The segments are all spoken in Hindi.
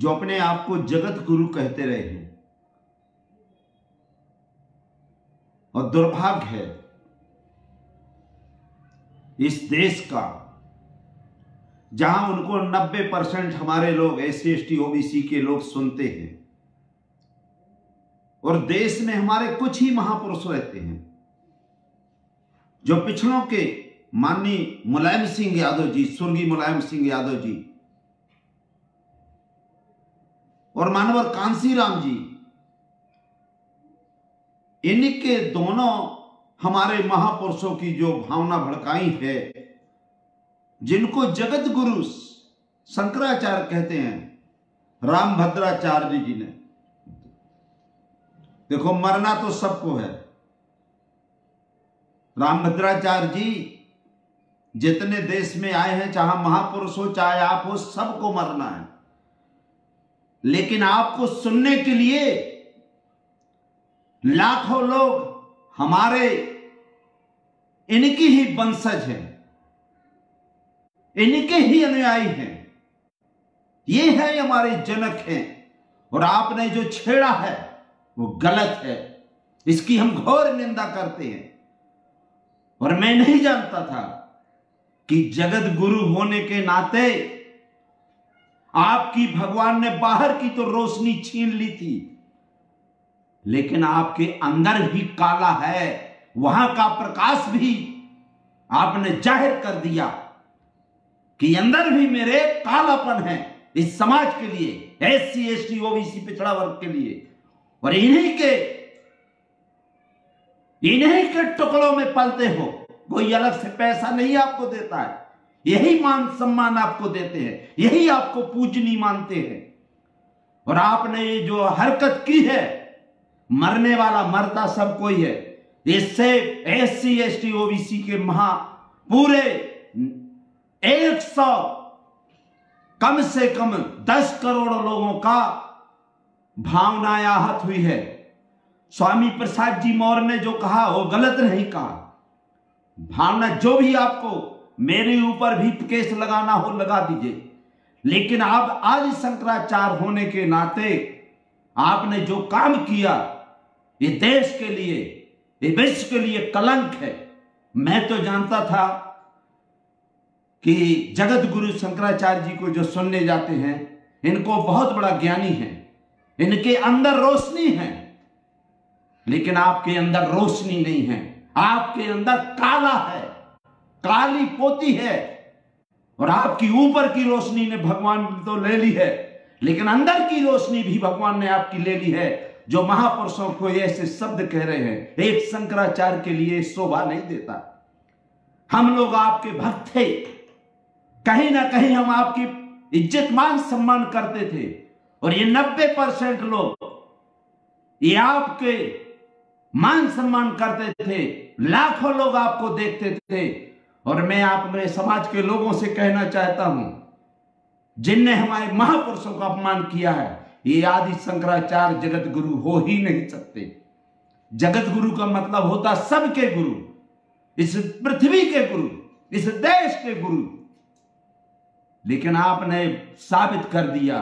जो अपने आप को जगत गुरु कहते रहे हैं। और दुर्भाग्य है इस देश का, जहां उनको 90% हमारे लोग SC ST OBC के लोग सुनते हैं, और देश में हमारे कुछ ही महापुरुष रहते हैं जो पिछड़ों के माननीय मुलायम सिंह यादव जी, स्वर्गीय मुलायम सिंह यादव जी और मानवर कांसीराम जी, इनके दोनों हमारे महापुरुषों की जो भावना भड़काई है, जिनको जगत गुरु शंकराचार्य कहते हैं, रामभद्राचार्य जी ने। देखो, मरना तो सबको है। रामभद्राचार्य जी जितने देश में आए हैं, चाहे महापुरुष हो चाहे आप हो, सबको मरना है। लेकिन आपको सुनने के लिए लाखों लोग हमारे इनकी ही वंशज हैं, इनके ही अनुयायी हैं, ये है हमारे जनक हैं। और आपने जो छेड़ा है वो गलत है, इसकी हम घोर निंदा करते हैं। और मैं नहीं जानता था कि जगत गुरु होने के नाते आपकी भगवान ने बाहर की तो रोशनी छीन ली थी, लेकिन आपके अंदर भी काला है, वहां का प्रकाश भी आपने जाहिर कर दिया कि अंदर भी मेरे कालापन है इस समाज के लिए, SC ST OBC पिछड़ा वर्ग के लिए। और इन्हीं के टुकड़ों में पलते हो। कोई अलग से पैसा नहीं आपको देता है, यही मान सम्मान आपको देते हैं, यही आपको पूजनीय मानते हैं। और आपने ये जो हरकत की है, मरने वाला मरता सब कोई है। इससे SC ST OBC के पूरे 100 कम से कम 10 करोड़ लोगों का भावनाएं आहत हुई है। स्वामी प्रसाद जी मौर्य ने जो कहा वो गलत नहीं कहा। भावना जो भी आपको मेरे ऊपर भी केस लगाना हो लगा दीजिए, लेकिन आप आज शंकराचार्य होने के नाते आपने जो काम किया, ये देश के लिए, ये विश्व के लिए कलंक है। मैं तो जानता था कि जगत गुरु शंकराचार्य जी को जो सुनने जाते हैं, इनको बहुत बड़ा ज्ञानी है, इनके अंदर रोशनी है। लेकिन आपके अंदर रोशनी नहीं है, आपके अंदर काला है, काली पोती है। और आपकी ऊपर की रोशनी ने भगवान तो ले ली है, लेकिन अंदर की रोशनी भी भगवान ने आपकी ले ली है। जो महापुरुषों को ऐसे शब्द कह रहे हैं, एक शंकराचार्य के लिए शोभा नहीं देता। हम लोग आपके भक्त थे, कहीं ना कहीं हम आपकी इज्जत मान सम्मान करते थे। और ये 90% लोग ये आपके मान सम्मान करते थे, लाखों लोग आपको देखते थे। और मैं अपने समाज के लोगों से कहना चाहता हूं, जिनने हमारे महापुरुषों का अपमान किया है, ये आदि शंकराचार्य जगत गुरु हो ही नहीं सकते। जगत गुरु का मतलब होता सबके गुरु, इस पृथ्वी के गुरु, इस देश के गुरु। लेकिन आपने साबित कर दिया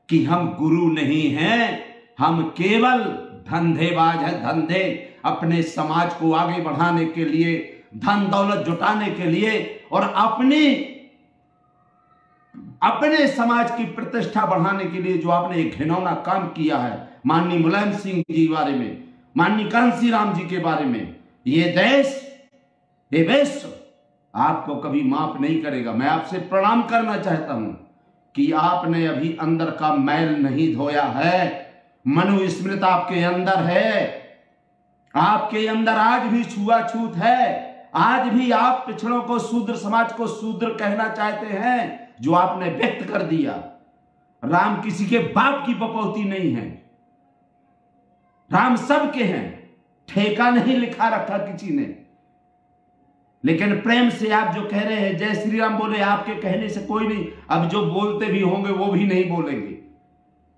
कि हम गुरु नहीं हैं, हम केवल धंधेबाज हैं। धंधे अपने समाज को आगे बढ़ाने के लिए, धन दौलत जुटाने के लिए और अपने समाज की प्रतिष्ठा बढ़ाने के लिए जो आपने एक घिनौना काम किया है, माननीय मुलायम सिंह जी के बारे में, माननीय कांसीराम जी के बारे में, ये देश, ये विश्व आपको कभी माफ नहीं करेगा। मैं आपसे प्रणाम करना चाहता हूं कि आपने अभी अंदर का मैल नहीं धोया है। मनुस्मृति आपके अंदर है, आपके अंदर आज भी छुआछूत है। आज भी आप पिछड़ों को, शूद्र समाज को शूद्र कहना चाहते हैं, जो आपने व्यक्त कर दिया। राम किसी के बाप की बपौती नहीं है, राम सबके हैं, ठेका नहीं लिखा रखा किसी ने। लेकिन प्रेम से आप जो कह रहे हैं जय श्री राम बोले, आपके कहने से कोई नहीं, अब जो बोलते भी होंगे वो भी नहीं बोलेंगे,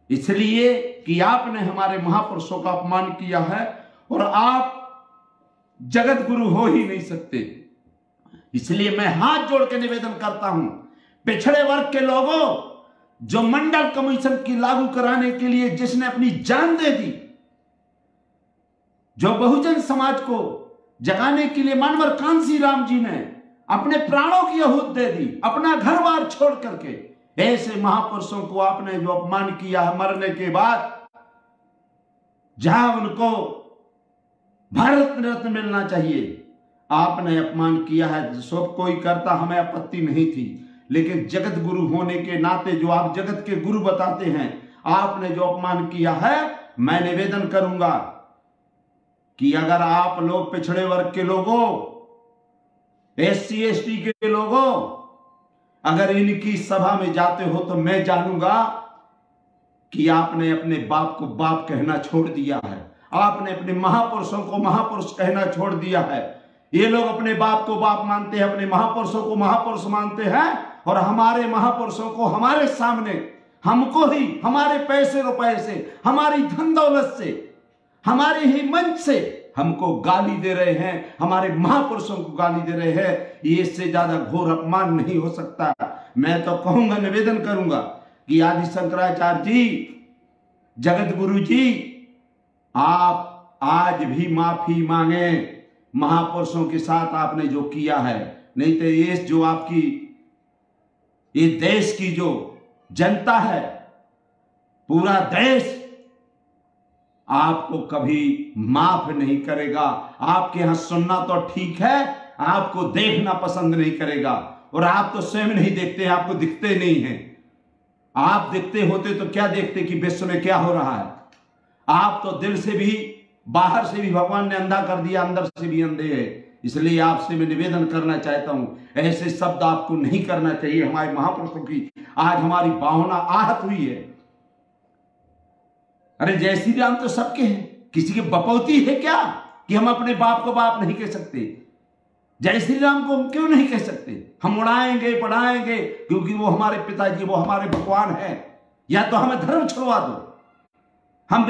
इसलिए कि आपने हमारे महापुरुषों का अपमान किया है और आप जगत गुरु हो ही नहीं सकते। इसलिए मैं हाथ जोड़ के निवेदन करता हूं, पिछड़े वर्ग के लोगों, जो मंडल कमीशन की लागू कराने के लिए जिसने अपनी जान दे दी, जो बहुजन समाज को जगाने के लिए मानवर कांसी राम जी ने अपने प्राणों की आहूत दे दी, अपना घर बार छोड़ करके, ऐसे महापुरुषों को आपने जो अपमान किया है मरने के बाद, जहां उनको भारत रत्न मिलना चाहिए, आपने अपमान किया है। सब कोई करता, हमें आपत्ति नहीं थी, लेकिन जगत गुरु होने के नाते जो आप जगत के गुरु बताते हैं, आपने जो अपमान किया है, मैं निवेदन करूंगा कि अगर आप लोग पिछड़े वर्ग के लोगों, SC ST के लोगों, अगर इनकी सभा में जाते हो तो मैं जानूंगा कि आपने अपने बाप को बाप कहना छोड़ दिया है, आपने अपने महापुरुषों को महापुरुष कहना छोड़ दिया है। ये लोग अपने बाप को बाप मानते हैं, अपने महापुरुषों को महापुरुष मानते हैं, और हमारे महापुरुषों को हमारे सामने, हमको ही हमारे पैसे रुपए से, हमारी धन दौलत से, हमारे ही मंच से हमको गाली दे रहे हैं, हमारे महापुरुषों को गाली दे रहे हैं। ये इससे ज्यादा घोर अपमान नहीं हो सकता। मैं तो कहूंगा, निवेदन करूंगा कि आदि शंकराचार्य जी, जगत गुरु जी, आप आज भी माफी मांगे महापुरुषों के साथ आपने जो किया है। नहीं तो ये जो आपकी ये देश की जो जनता है, पूरा देश आपको कभी माफ नहीं करेगा। आपके यहां सुनना तो ठीक है, आपको देखना पसंद नहीं करेगा, और आप तो स्वयं नहीं देखते हैं, आपको दिखते नहीं हैं। आप दिखते होते तो क्या देखते कि विश्व में क्या हो रहा है। आप तो दिल से भी, बाहर से भी भगवान ने अंधा कर दिया, अंदर से भी अंधे है। इसलिए आपसे मैं निवेदन करना चाहता हूं, ऐसे शब्द आपको नहीं करना चाहिए। हमारे महापुरुषों की आज हमारी भावना आहत हुई है। अरे जय श्री राम तो सबके हैं, किसी के बपौती है क्या कि हम अपने बाप को बाप नहीं कह सकते? जय श्री राम को हम क्यों नहीं कह सकते? हम उड़ाएंगे पढ़ाएंगे क्योंकि वो हमारे पिताजी, वो हमारे भगवान है। या तो हमें धर्म छुड़वा दो, हम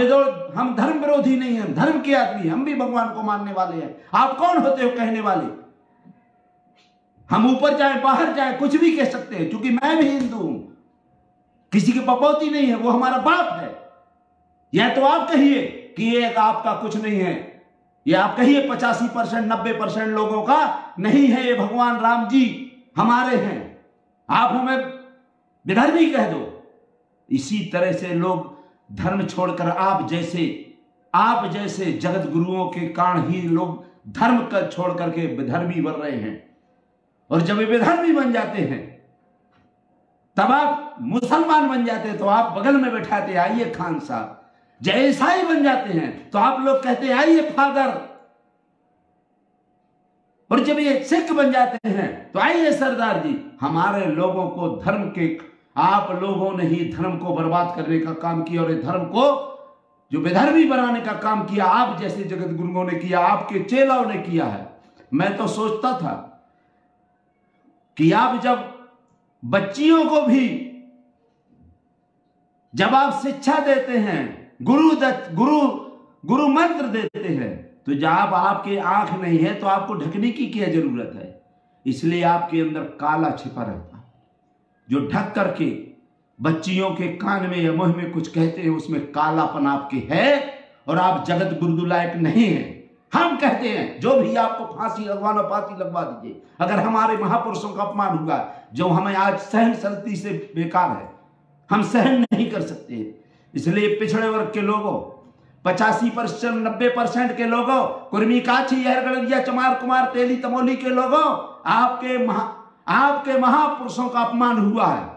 धर्म विरोधी नहीं हैं, धर्म के आदमी, हम भी भगवान को मानने वाले हैं। आप कौन होते हो कहने वाले? हम ऊपर जाए बाहर जाए कुछ भी कह सकते हैं, क्योंकि मैं भी हिंदू हूं, किसी की बपौती नहीं है, वो हमारा बाप है। या तो आप कहिए कि ये आपका कुछ नहीं है, या आप कहिए 85% 90% लोगों का नहीं है, ये भगवान राम जी हमारे हैं, आप हमें विधर्मी कह दो। इसी तरह से लोग धर्म छोड़कर आप जैसे जगत गुरुओं के कारण ही लोग धर्म कर छोड़ करके विधर्मी बन रहे हैं। और जब वे विधर्मी बन जाते हैं, तब आप मुसलमान बन जाते हैं तो आप बगल में बैठाते आइए खान साहब। जब ईसाई बन जाते हैं तो आप लोग कहते हैं आइए फादर। और जब ये सिख बन जाते हैं तो आइए सरदार जी। हमारे लोगों को धर्म के, आप लोगों ने ही धर्म को बर्बाद करने का काम किया, और धर्म को जो विधर्मी बनाने का काम किया आप जैसे जगत गुरुओं ने किया, आपके चेलाओं ने किया है। मैं तो सोचता था कि आप जब बच्चियों को भी जब आप शिक्षा देते हैं, गुरु मंत्र देते हैं, तो जब आपके आंख नहीं है तो आपको ढकने की क्या जरूरत है? इसलिए आपके अंदर काला छिपा रहता है, जो ढक करके बच्चियों के कान में या मुंह में कुछ कहते हैं, उसमें कालापन आपके है, और आप जगत गुरु लायक नहीं है। हम कहते हैं जो भी आपको फांसी लगवाना, फांसी लगवा दीजिए। अगर हमारे महापुरुषों का अपमान हुआ, जो हमें आज सहन शक्ति से बेकार है, हम सहन नहीं कर सकते। इसलिए पिछड़े वर्ग के लोगों, 85% 90% के लोगों, कुर्मी काछी यहरगढ़िया चमार कुमार तेली तमोली के लोगों, आपके महापुरुषों का अपमान हुआ है,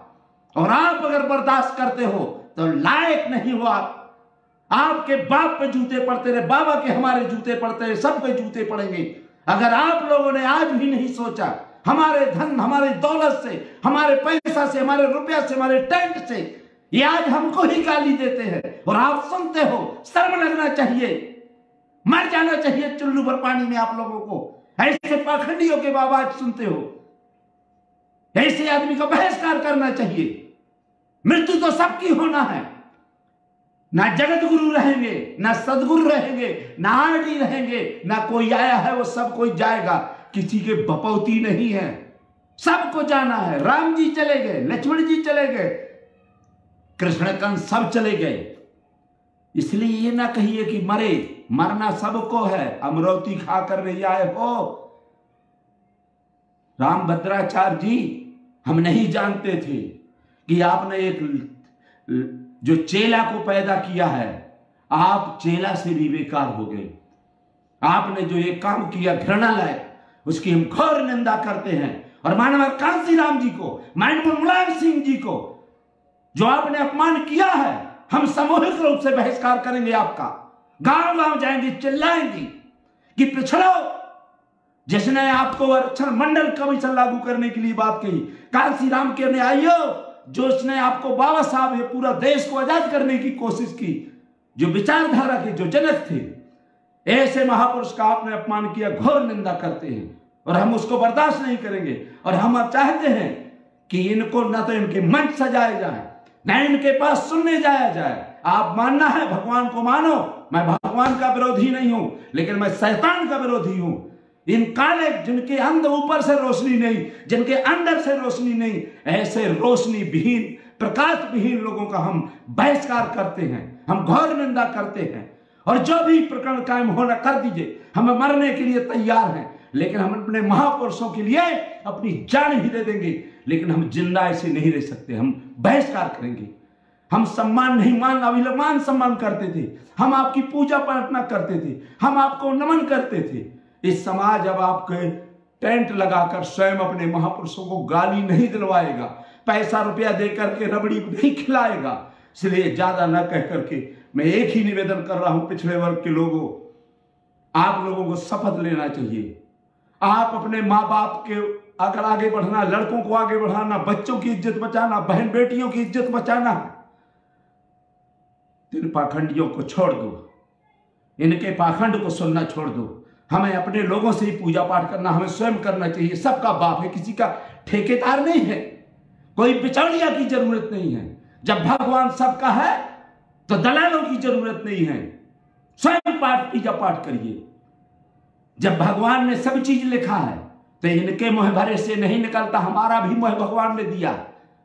और आप अगर बर्दाश्त करते हो तो लायक नहीं हो। आपके बाप पे जूते पड़ते रहे, बाबा के हमारे जूते पड़ते रहे, सब पे जूते पड़ेंगे। अगर आप लोगों ने आज भी नहीं सोचा, हमारे धन, हमारे दौलत से, हमारे पैसा से, हमारे रुपया से, हमारे टेंट से, ये आज हमको ही गाली देते हैं, और आप सुनते हो। शर्म लगना चाहिए, मर जाना चाहिए चुल्लू भर पानी में आप लोगों को। ऐसे पाखंडियों के आवाज सुनते हो, ऐसे आदमी का बहिष्कार करना चाहिए। मृत्यु तो सबकी होना है, ना जगत गुरु रहेंगे, ना सदगुरु रहेंगे, ना आरडी रहेंगे, ना कोई आया है वो सब कोई जाएगा। किसी के बपौती नहीं है, सबको जाना है। राम जी चले गए, लक्ष्मण जी चले गए, कृष्णकंस सब चले गए। इसलिए ये ना कहिए कि मरना सबको है, अमरौती खाकर नहीं आए हो। रामभद्राचार्य जी, हम नहीं जानते थे कि आपने एक जो चेला को पैदा किया है, आप चेला से भी बेकार हो गए। आपने जो ये काम किया घृणा लायक, उसकी हम घोर निंदा करते हैं। और मानव कांसी राम जी को, मानव मुलायम सिंह जी को जो आपने अपमान किया है, हम सामूहिक रूप से बहिष्कार करेंगे आपका। गांव गांव जाएंगे, चिल्लाएंगे कि पिछड़ो। जिसने आपको आरक्षण मंडल कमीशन लागू करने के लिए बात कही, कांसी राम के न्यायियों, जो उसने आपको बाबा साहब ये पूरा देश को आजाद करने की कोशिश की, जो विचारधारा के जो जनक थे, ऐसे महापुरुष का आपने अपमान किया, घोर निंदा करते हैं और हम उसको बर्दाश्त नहीं करेंगे। और हम अब चाहते हैं कि इनको न तो इनके मंच सजाए जाए, न इनके पास सुनने जाया जाए। आप मानना है भगवान को मानो, मैं भगवान का विरोधी नहीं हूं, लेकिन मैं शैतान का विरोधी हूं। इन काले, जिनके अंदर ऊपर से रोशनी नहीं, जिनके अंदर से रोशनी नहीं, ऐसे रोशनी विहीन, प्रकाश विहीन लोगों का हम बहिष्कार करते हैं, हम घोर निंदा करते हैं। और जो भी प्रकरण कायम होना कर दीजिए, हम मरने के लिए तैयार हैं, लेकिन हम अपने महापुरुषों के लिए अपनी जान भी दे देंगे, लेकिन हम जिंदा ऐसे नहीं रह सकते, हम बहिष्कार करेंगे। हम सम्मान नहीं अभिमान सम्मान करते थे, हम आपकी पूजा प्रार्थना करते थे, हम आपको नमन करते थे। इस समाज अब आपके टेंट लगाकर स्वयं अपने महापुरुषों को गाली नहीं दिलवाएगा, पैसा रुपया देकर के रबड़ी नहीं खिलाएगा। इसलिए ज्यादा न कह करके मैं एक ही निवेदन कर रहा हूं, पिछड़े वर्ग के लोगों, आप लोगों को शपथ लेना चाहिए। आप अपने माँ बाप के अगर आगे बढ़ना, लड़कों को आगे बढ़ाना, बच्चों की इज्जत बचाना, बहन बेटियों की इज्जत बचाना, इन पाखंडियों को छोड़ दो, इनके पाखंड को सुनना छोड़ दो। हमें अपने लोगों से ही पूजा पाठ करना, हमें स्वयं करना चाहिए। सबका बाप है, किसी का ठेकेदार नहीं है, कोई बिचौलिया की जरूरत नहीं है। जब भगवान सबका है तो दलालों की जरूरत नहीं है। स्वयं पूजा पाठ करिए। जब भगवान ने सब चीज लिखा है तो इनके मुंह भरे से नहीं निकलता, हमारा भी मुंह भगवान ने दिया,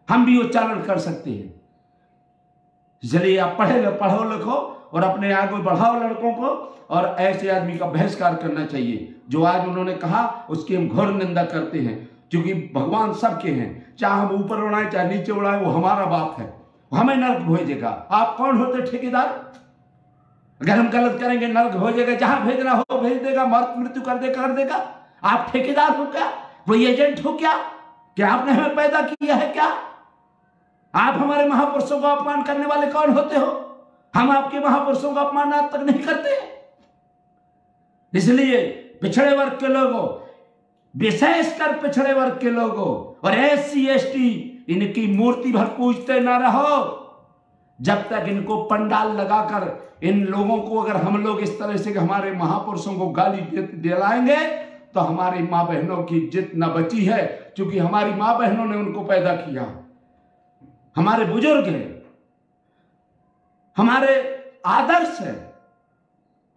हम भी उच्चारण कर सकते हैं। इसलिए आप पढ़ो लिखो और अपने आगे बढ़ाओ लड़कों को, और ऐसे आदमी का बहिष्कार करना चाहिए। जो आज उन्होंने कहा उसकी हम घोर निंदा करते हैं, क्योंकि भगवान सबके हैं, चाहे हम ऊपर उड़ाएं चाहे नीचे उड़ाएं, वो हमारा बाप है, हमें नर्क भेजेगा। आप कौन होते ठेकेदार? अगर हम गलत करेंगे नर्क भेजेगा, जहां भेजना हो भेज देगा, मृत्यु कर देगा। आप ठेकेदार हो क्या? कोई एजेंट हो क्या? आपने हमें पैदा किया है क्या? आप हमारे महापुरुषों का अपमान करने वाले कौन होते हो? हम आपके महापुरुषों का अपमान आज तक नहीं करते। इसलिए पिछड़े वर्ग के लोगों, विशेषकर पिछड़े वर्ग के लोगों और SC ST, इनकी मूर्ति भर पूजते ना रहो। जब तक इनको पंडाल लगाकर इन लोगों को, अगर हम लोग इस तरह से हमारे महापुरुषों को गाली दिलाएंगे तो हमारी मां बहनों की इज्जत न बची है, क्योंकि हमारी मां बहनों ने उनको पैदा किया, हमारे बुजुर्ग हैं, हमारे आदर्श है।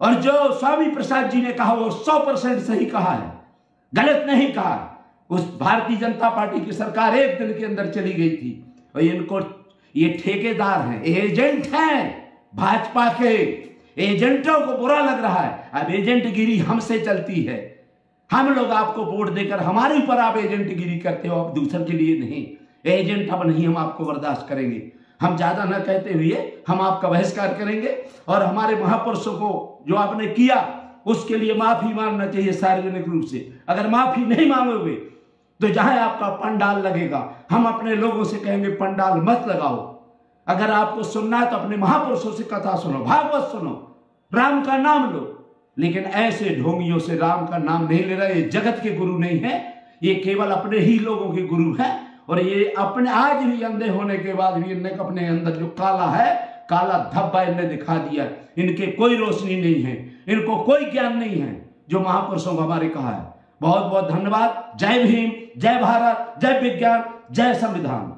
और जो स्वामी प्रसाद जी ने कहा वो 100% सही कहा है, गलत नहीं कहा। उस भारतीय जनता पार्टी की सरकार एक दिन के अंदर चली गई थी, और इनको, ये ठेकेदार हैं, एजेंट हैं भाजपा के। एजेंटों को बुरा लग रहा है, अब एजेंट गिरी हमसे चलती है। हम लोग आपको वोट देकर हमारे ऊपर आप एजेंट गिरी करते हो, अब दूसरे के लिए नहीं। एजेंट अब नहीं हम आपको बर्दाश्त करेंगे। हम ज्यादा न कहते हुए हम आपका बहिष्कार करेंगे, और हमारे महापुरुषों को जो आपने किया उसके लिए माफी मांगना चाहिए सार्वजनिक रूप से। अगर माफी नहीं मांगोगे तो जहां आपका पंडाल लगेगा, हम अपने लोगों से कहेंगे पंडाल मत लगाओ। अगर आपको सुनना है तो अपने महापुरुषों से कथा सुनो, भागवत सुनो, राम का नाम लो। लेकिन ऐसे ढोंगियों से राम का नाम नहीं ले रहे। ये जगत के गुरु नहीं है, ये केवल अपने ही लोगों के गुरु हैं। और ये अपने आज भी अंधे होने के बाद भी इनने अपने अंदर जो काला है, काला धब्बा इनने दिखा दिया। इनके कोई रोशनी नहीं है, इनको कोई ज्ञान नहीं है जो महापुरुषों को हमारे कहा है। बहुत बहुत धन्यवाद। जय भीम, जय भारत, जय विज्ञान, जय संविधान।